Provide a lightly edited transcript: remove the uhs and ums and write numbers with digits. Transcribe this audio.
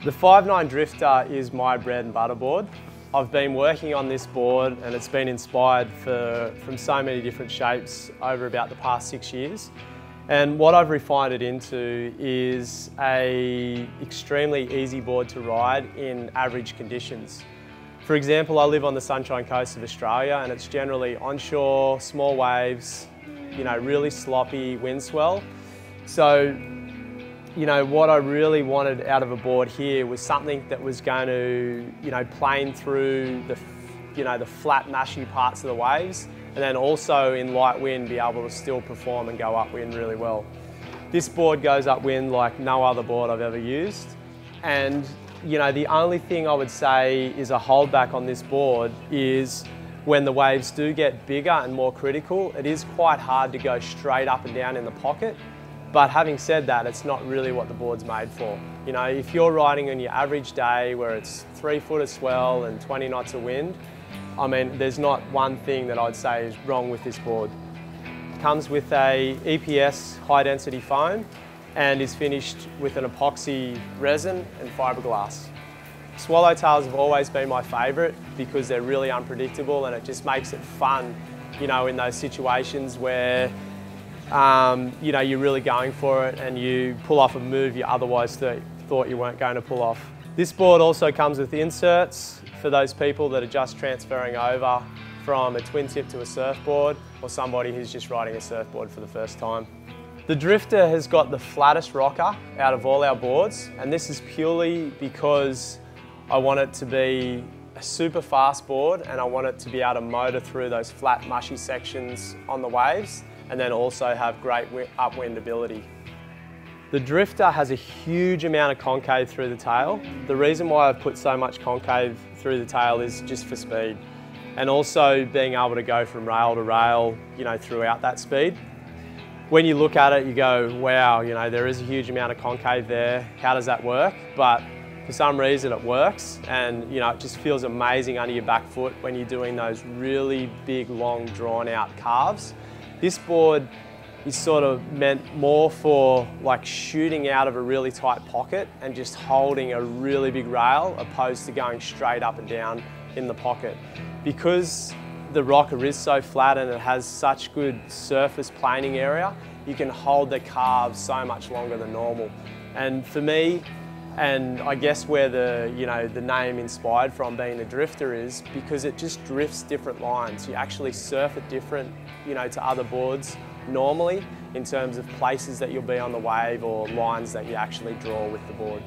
The 5.9 Drifter is my bread and butter board. I've been working on this board and it's been inspired from so many different shapes over about the past 6 years. And what I've refined it into is an extremely easy board to ride in average conditions. For example, I live on the Sunshine Coast of Australia and it's generally onshore, small waves, really sloppy wind swell. So, what I really wanted out of a board here was something that was going to, plane through the flat, mashy parts of the waves, and then also in light wind be able to still perform and go upwind really well. This board goes upwind like no other board I've ever used, and the only thing I would say is a holdback on this board is when the waves do get bigger and more critical, it is quite hard to go straight up and down in the pocket. But having said that, it's not really what the board's made for. If you're riding on your average day where it's 3 foot of swell and 20 knots of wind, there's not one thing that I'd say is wrong with this board. It comes with a EPS high density foam and is finished with an epoxy resin and fiberglass. Swallowtails have always been my favourite because they're really unpredictable and it just makes it fun, in those situations where you're really going for it and you pull off a move you otherwise thought you weren't going to pull off. This board also comes with inserts for those people that are just transferring over from a twin tip to a surfboard or somebody who's just riding a surfboard for the first time. The Drifter has got the flattest rocker out of all our boards, and this is purely because I want it to be a super fast board and I want it to be able to motor through those flat, mushy sections on the waves and then also have great upwind ability. The Drifter has a huge amount of concave through the tail. The reason why I've put so much concave through the tail is just for speed and also being able to go from rail to rail, throughout that speed. When you look at it, you go, wow, there is a huge amount of concave there. How does that work? But for some reason it works and it just feels amazing under your back foot when you're doing those really big, long, drawn out carves. This board is sort of meant more for like shooting out of a really tight pocket and just holding a really big rail opposed to going straight up and down in the pocket. Because the rocker is so flat and it has such good surface planing area, you can hold the carves so much longer than normal. And for me, and I guess where the name inspired from being the Drifter is because it just drifts different lines. You actually surf it different, to other boards normally in terms of places that you'll be on the wave or lines that you actually draw with the board.